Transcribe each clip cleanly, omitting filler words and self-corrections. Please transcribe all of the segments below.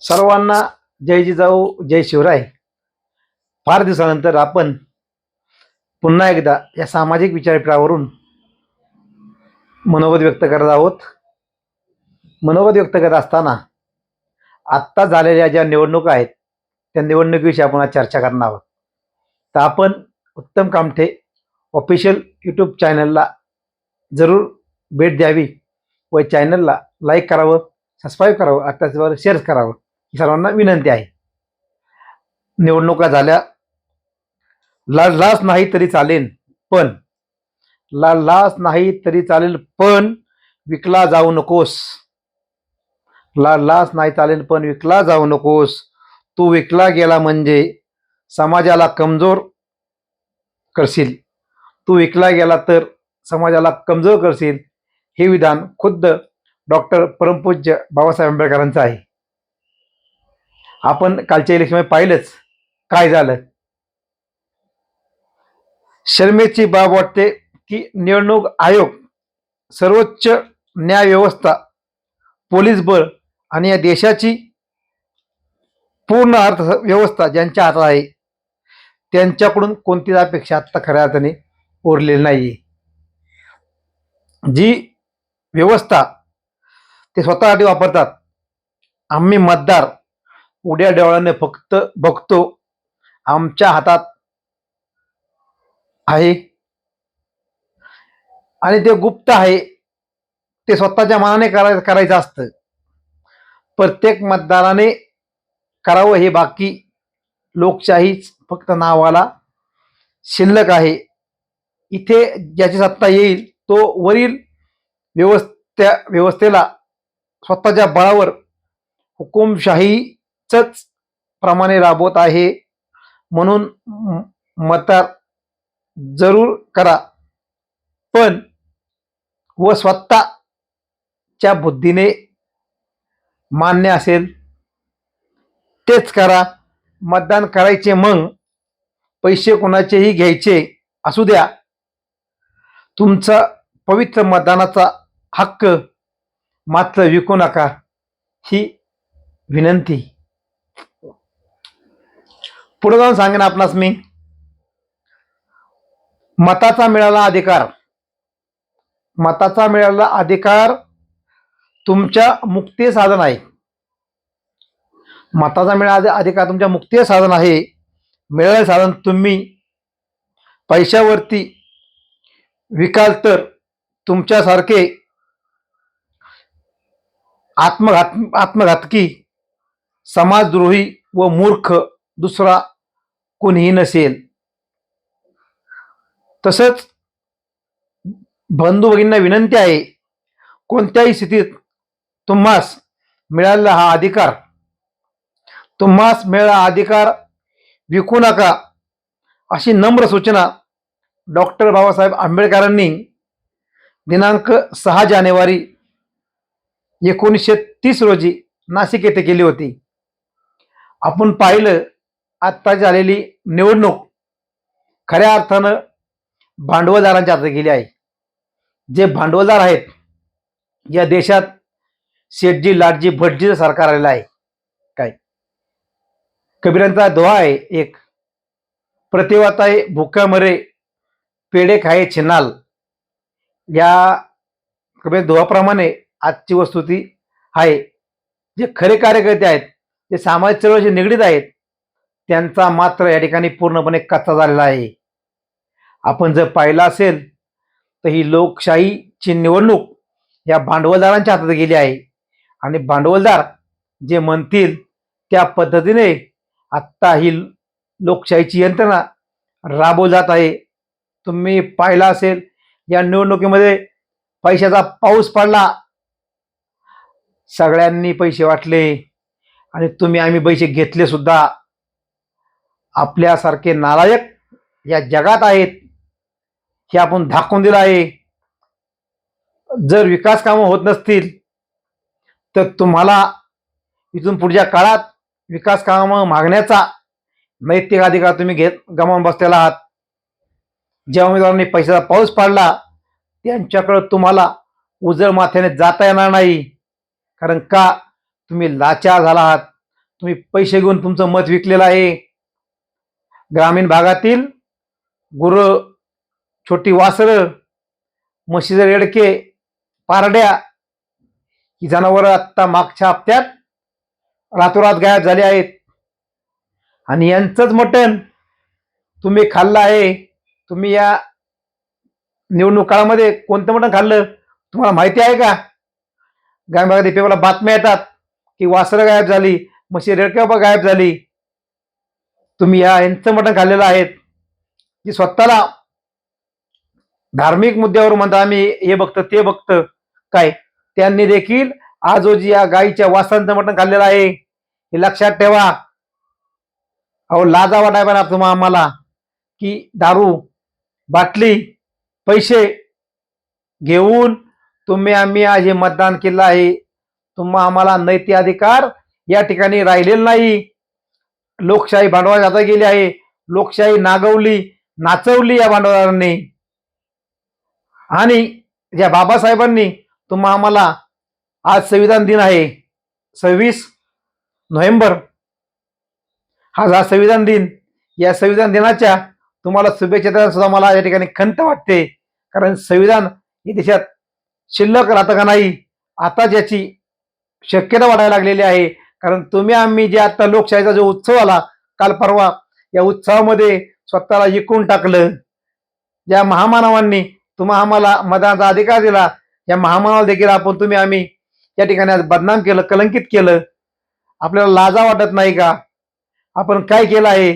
सर्वांना जय जिजाऊ जय शिवराय. फार दिवसानंतर आपण पुन्हा एकदा या सामाजिक विचारपीठावरून मनोगत व्यक्त करत आहोत. मनोगत व्यक्त करत असताना आत्ता झालेल्या ज्या निवडणुका आहेत त्या निवडणुकीविषयी आपण आज चर्चा करणार आहोत. तर आपण उत्तम कामठे ऑफिशियल यूट्यूब चॅनलला जरूर भेट द्यावी व चॅनलला लाईक करावं, सबस्क्राईब करावं, त्याचबरोबर शेअर करावं ही सर्वांना विनंती आहे. निवडणुका झाल्या, लाच नाही तरी चालेल पण लाच नाही तरी चालेल पण विकला जाऊ नकोस. लाच नाही चालेल पण विकला जाऊ नकोस. तू विकला गेला म्हणजे समाजाला कमजोर करशील. तू विकला गेला तर समाजाला कमजोर करशील. हे विधान खुद्द डॉक्टर परमपूज्य बाबासाहेब आंबेडकरांचं आहे. आपण कालच्या इलेक्शनमध्ये पाहिलंच काय झालं. शर्मेची बाब वाटते की निवडणूक आयोग, सर्वोच्च न्याय व्यवस्था, पोलीस बळ आणि या देशाची पूर्ण अर्थव्यवस्था ज्यांच्या हातात आहे त्यांच्याकडून कोणतीच अपेक्षा आता खऱ्या अर्थाने उरलेली नाही. जी व्यवस्था ते स्वतःसाठी वापरतात. आम्ही मतदार उड्या डोळ्याने फक्त बघतो, आमच्या हातात आहे आणि ते गुप्त आहे, ते स्वतःच्या मनाने करायचं असतं. प्रत्येक मतदाराने करावं हे बाकी, लोकशाही फक्त नावाला शिल्लक आहे. इथे ज्याची सत्ता येईल तो वरील व्यवस्थेला स्वतःच्या बळावर हुकुमशाहीच प्रमाणे राबवत आहे. म्हणून मतदार जरूर करा, पण व स्वतःच्या बुद्धीने मान्य असेल तेच करा. मतदान करायचे, मग पैसे कोणाचेही घ्यायचे असू द्या. तुमचा पवित्र मतदानाचा हक्क मात्र विकू नका ही विनंती. पुढे जाऊन सांगेन आपणास मी, मताचा मिळालेला अधिकार तुमच्या मुक्ती साधन आहे. मताचा मिळालेला अधिकार तुमच्या मुक्ती साधन आहे. मिळालेले साधन तुम्ही पैशावरती विकाल तर तुमच्यासारखे आत्मघातकी, समाजद्रोही व मूर्ख दुसरा कोणीही नसेल. तसंच बंधू भगिनींना विनंती आहे, कोणत्याही स्थितीत तुम्हास मिळालेला हा अधिकार विकू नका अशी नम्र सूचना डॉक्टर बाबासाहेब आंबेडकरांनी दिनांक 6 जानेवारी 1930 रोजी नाशिक येथे केली होती. आपण पाहिलं आत्ता झालेली निवडणूक खऱ्या अर्थानं भांडवलदारांच्या हातात गेली आहे. जे भांडवलदार आहेत, या देशात शेठजी लाटजी भटजीचं सरकार आलेलं आहे. काय कबीरांचा दोहा आहे एक, प्रतिवाताय भुक्या मरे पेढे खाये छिनाल. या कबीर दोहाप्रमाणे आजची वस्तुस्थिती आहे. जे खरे कार्यकर्ते आहेत, जे सामाजिक चळवळीशी निगडीत आहेत, त्यांचा मात्र या ठिकाणी पूर्णपणे कच्चा झालेला आहे. आपण जर पाहिलं असेल तर ही लोकशाहीची निवडणूक या भांडवलदारांच्या हातात गेली आहे आणि भांडवलदार जे म्हणतील त्या पद्धतीने आत्ता ही लोकशाहीची यंत्रणा राबवली जात आहे. तुम्ही पाहिलं असेल या निवडणुकीमध्ये पैशाचा पाऊस पडला, सगळ्यांनी पैसे वाटले आणि आम्ही पैसे घेतले सुद्धा. आपल्यासारखे नालायक या जगात आहेत हे आपण दाखवून दिलं आहे. जर विकास कामं होत नसतील तर तुम्हाला इथून पुढच्या काळात विकास कामं मागण्याचा नैतिक अधिकार तुम्ही गमावून बसलेला आहात. ज्या उमेदवारांनी पैशाचा पाऊस पाडला त्यांच्याकडे तुम्हाला उजळ माथ्याने जाता येणार नाही. कारण का, तुम्ही लाचार झाला आहात, तुम्ही पैसे घेऊन तुमचं मत विकलेलं आहे. ग्रामीण भागातील गुरं, छोटी वासरं, म्हशीचे रेडके, पारड्या ही जनावरं आत्ता मागच्या हप्त्यात रातोरात गायब झाले आहेत. आणि यांचंच मटण तुम्ही खाल्लं आहे. तुम्ही या निवडणूक काळामध्ये कोणतं मटण खाल्लं तुम्हाला माहिती आहे का? ग्रामीण भागात पेपरला बातम्या येतात की वासरं गायब झाली, म्हशी रेडक्या गायब झाली. तुम्ही यांचं मटण खाल्लेलं आहे. की स्वतःला धार्मिक मुद्द्यावर म्हणता आम्ही हे बघतं ते बघतं, काय त्यांनी देखील आजोजी या गाईच्या वासरांचं मटण खाल्लेलं आहे. हे लक्षात ठेवा. अहो लाजा वाटाय पण तुम्हाला आम्हाला की दारू, बाटली, पैसे घेऊन तुम्ही आम्ही आज हे मतदान केलं आहे. तुम्हा आम्हाला नैतिक अधिकार या ठिकाणी राहिलेला नाही. लोकशाही भांडवल हातात गेली आहे. लोकशाही नागवली, नाचवली या भांडवलांनी. आणि या बाबासाहेबांनी तुम्हा आम्हाला आज संविधान दिन आहे 26 नोव्हेंबर, हा संविधान दिन. या संविधान दिनाच्या तुम्हाला शुभेच्छा देताना सुद्धा मला या ठिकाणी खंत वाटते. कारण संविधान हे देशात शिल्लक राहतं का नाही आता ज्याची शक्यता वाढायला लागलेली आहे. कारण तुम्ही आम्ही जे आता लोकशाहीचा जो उत्सव आला काल परवा, या उत्सवामध्ये स्वतःला जिंकून टाकलं. ज्या महामानवांनी तुम्हा आम्हाला मतदानाचा अधिकार दिला, या महामानवाला देखील आपण तुम्ही आम्ही या ठिकाणी आज बदनाम केलं, कलंकित केलं. आपल्याला लाजा वाटत नाही का? आपण काय केलं आहे?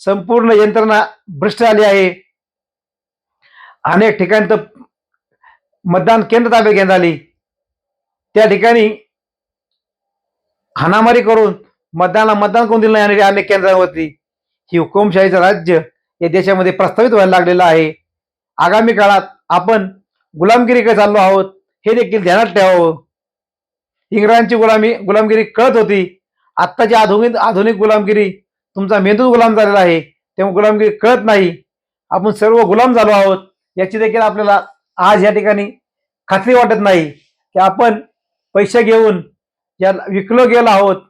संपूर्ण यंत्रणा भ्रष्ट झाली आहे. अनेक ठिकाणी तर मतदान केंद्र ताब्यात घेण्यात आली. त्या ठिकाणी हाणामारी करून मतदान कोण दिलं नाही अनेक केंद्रावरती. ही हुकुमशाहीचं राज्य या देशामध्ये प्रस्तावित व्हायला लागलेलं आहे. आगामी काळात आपण गुलामगिरीकडे चाललो आहोत हे देखील ध्यानात ठेवावं. इंग्रजांची गुलामगिरी कळत होती. आत्ताची आधुनिक गुलामगिरी, तुमचा मेंदू गुलाम झालेला आहे तेव्हा गुलामगिरी कळत नाही. आपण सर्व गुलाम झालो आहोत याची देखील आपल्याला आज या ठिकाणी खात्री वाटत नाही की आपण पैसे घेऊन या विकलो गेलो आहोत.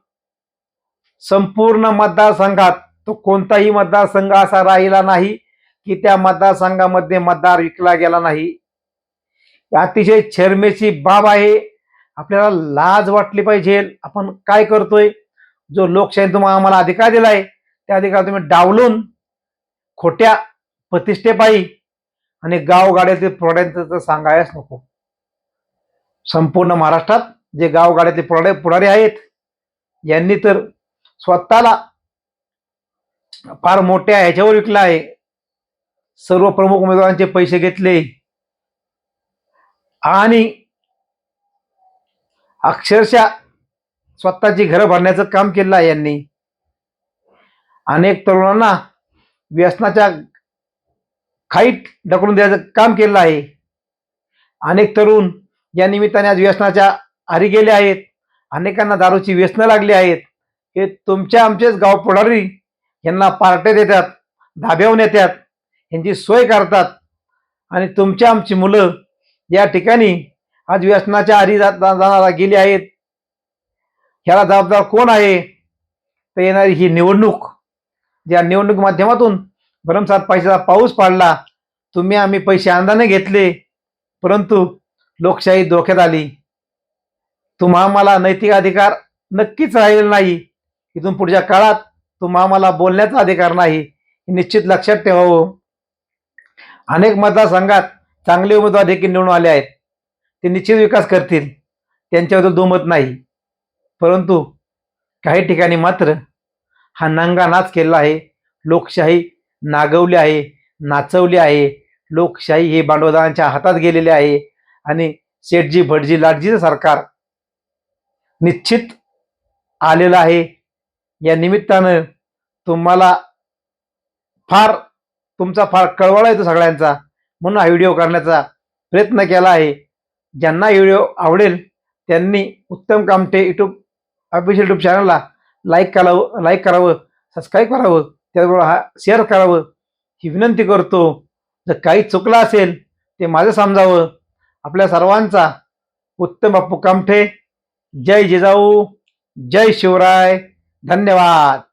संपूर्ण मतदारसंघात तो कोणताही मतदारसंघ असा राहिला नाही की त्या मतदारसंघामध्ये मतदार विकला गेला नाही. अतिशय शरमेची बाब आहे. आपल्याला लाज वाटली पाहिजे. आपण काय करतोय? जो लोकशाही तुम्हाला आम्हाला अधिकार दिलाय त्या अधिकार तुम्ही डावलून खोट्या प्रतिष्ठेपायी आणि गावगाड्यातील पुढाऱ्यांचं तर सांगायच नको. संपूर्ण महाराष्ट्रात जे गावगाड्यातले पुढारी आहेत यांनी तर स्वतःला फार मोठ्या ह्याच्यावर विकलं आहे. सर्व प्रमुख उमेदवारांचे पैसे घेतले आणि अक्षरशः स्वतःची घरं भरण्याचं काम केलं आहे यांनी. अनेक तरुणांना व्यसनाच्या खाईत ढकलून द्यायचं काम केलं आहे. अनेक तरुण या निमित्ताने आज व्यसनाच्या आहारी गेले आहेत. अनेकांना दारूची व्यसनं लागली आहेत. हे तुमच्या आमचेच गाव पुढारी यांना पार्ट्या देतात, धाब्यावर येतात, यांची सोय करतात आणि तुमच्या आमची मुलं या ठिकाणी आज व्यसनाच्या आहारी जाणारा गेली आहेत. ह्याला जबाबदार कोण आहे? तर येणारी ही निवडणूक, ज्या निवडणूक माध्यमातून भरमसाठ पैशाचा पाऊस पाडला. तुम्ही आम्ही पैसे अंदाने घेतले परंतु लोकशाही धोक्यात आली. तुम्हा आम्हाला नैतिक अधिकार नक्कीच राहिलेला नाही. इथून पुढच्या काळात तुम्हा आम्हाला बोलण्याचा अधिकार नाही हे निश्चित लक्षात ठेवावं. अनेक मतदारसंघात चांगले उमेदवार देखील निवडून आले आहेत. ते निश्चित विकास करतील, त्यांच्याबद्दल दुमत नाही. परंतु काही ठिकाणी मात्र हा नंगा नाच केला आहे. लोकशाही नागवली आहे, नाचवली आहे. लोकशाही हे भांडवलदारांच्या हातात गेलेले आहे आणि सेठजी भटजी लाटजीचं सरकार निश्चित आलेलं आहे. या निमित्तानं तुम्हाला तुमचा फार कळवळा येतो सगळ्यांचा, म्हणून हा व्हिडिओ करण्याचा प्रयत्न केला आहे. ज्यांना व्हिडिओ आवडेल त्यांनी उत्तम कामटे ऑफिशियल यूट्यूब चॅनलला लाईक करावं, सबस्क्राईब करावं, त्याचबरोबर हा शेअर करावं ही विनंती करतो. जर काही चुकलं असेल ते माझं समजावं. आपल्या सर्वांचा उत्तम बाप्पू कामठे. जय जिजाऊ, जय शिवराय, धन्यवाद.